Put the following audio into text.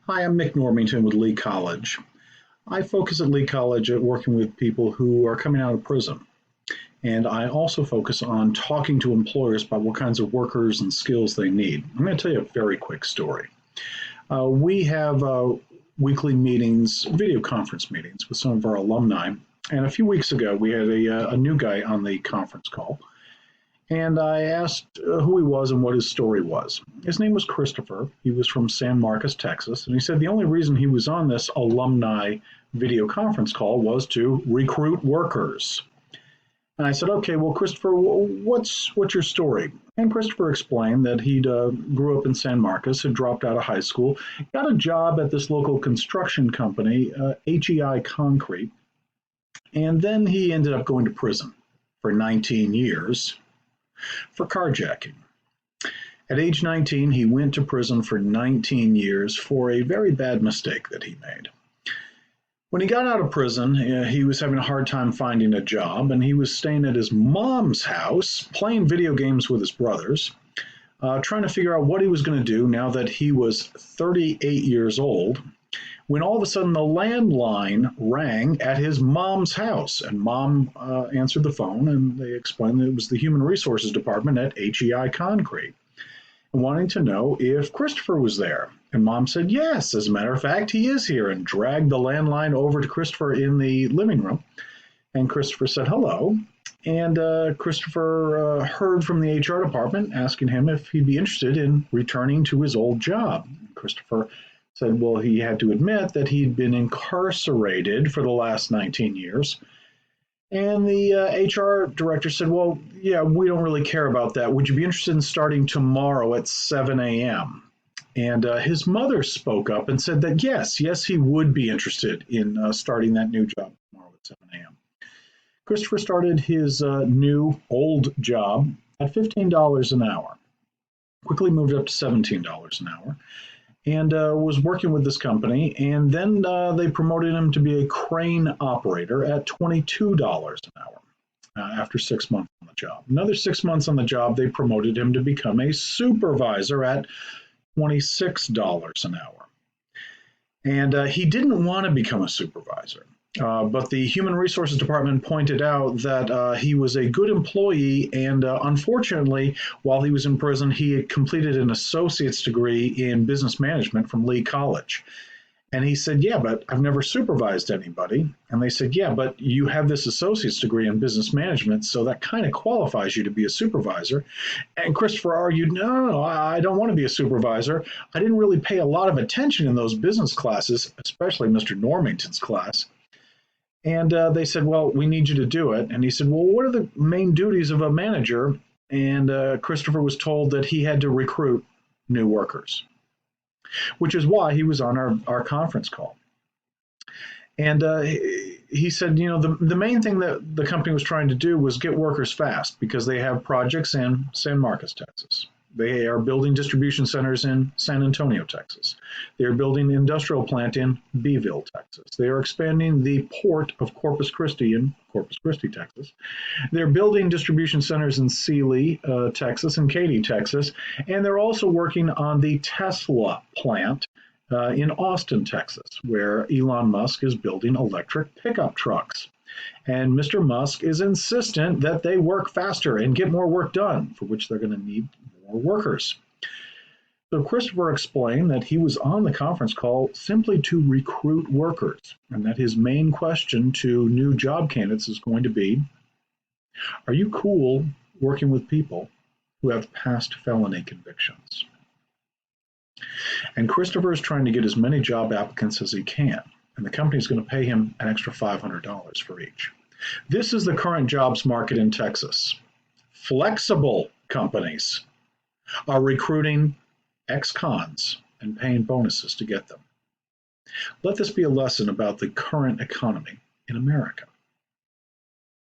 Hi, I'm Mick Normington with Lee College. I focus at Lee College at working with people who are coming out of prison. And I also focus on talking to employers about what kinds of workers and skills they need. I'm going to tell you a very quick story. We have weekly meetings, video conference meetings with some of our alumni. And a few weeks ago, we had a new guy on the conference call. And I asked who he was and what his story was. His name was Christopher. He was from San Marcos, Texas. And he said the only reason he was on this alumni video conference call was to recruit workers. And I said, okay, well, Christopher, what's your story? And Christopher explained that he'd grew up in San Marcos, had dropped out of high school, got a job at this local construction company, HEI Concrete, and then he ended up going to prison for 19 years for carjacking. At age 19, he went to prison for 19 years for a very bad mistake that he made. When he got out of prison, he was having a hard time finding a job, and he was staying at his mom's house, playing video games with his brothers, trying to figure out what he was going to do now that he was 38 years old, when all of a sudden the landline rang at his mom's house, and mom answered the phone, and they explained that it was the Human Resources Department at HEI Concrete, wanting to know if Christopher was there. And mom said, yes, as a matter of fact, he is here, and dragged the landline over to Christopher in the living room. And Christopher said hello. And Christopher heard from the HR department asking him if he'd be interested in returning to his old job. Christopher said, well, he had to admit that he'd been incarcerated for the last 19 years. And the HR director said, well, yeah, we don't really care about that. Would you be interested in starting tomorrow at 7 a.m.? And his mother spoke up and said that, yes, he would be interested in starting that new job tomorrow at 7 a.m. Christopher started his new old job at $15 an hour, quickly moved up to $17 an hour, and was working with this company. And then they promoted him to be a crane operator at $22 an hour after 6 months on the job. Another 6 months on the job, they promoted him to become a supervisor at $26 an hour. And he didn't want to become a supervisor. But the Human Resources Department pointed out that he was a good employee, and unfortunately, while he was in prison, he had completed an associate's degree in business management from Lee College. And he said, yeah, but I've never supervised anybody. And they said, yeah, but you have this associate's degree in business management, so that kind of qualifies you to be a supervisor. And Christopher argued, no, I don't want to be a supervisor. I didn't really pay a lot of attention in those business classes, especially Mr. Normington's class. And they said, well, we need you to do it. And he said, well, what are the main duties of a manager? And Christopher was told that he had to recruit new workers, which is why he was on our conference call. And he said, the main thing that the company was trying to do was get workers fast because they have projects in San Marcos, Texas. They are building distribution centers in San Antonio, Texas. They are building an industrial plant in Beeville, Texas. They are expanding the port of Corpus Christi in Corpus Christi, Texas. They're building distribution centers in Sealy, Texas, and Katy, Texas. And they're also working on the Tesla plant in Austin, Texas, where Elon Musk is building electric pickup trucks. And Mr. Musk is insistent that they work faster and get more work done, for which they're going to need more workers. So Christopher explained that he was on the conference call simply to recruit workers, and that his main question to new job candidates is going to be, are you cool working with people who have past felony convictions? And Christopher is trying to get as many job applicants as he can, and the company is going to pay him an extra $500 for each. This is the current jobs market in Texas. Flexible companies are recruiting ex-cons and paying bonuses to get them. Let this be a lesson about the current economy in America.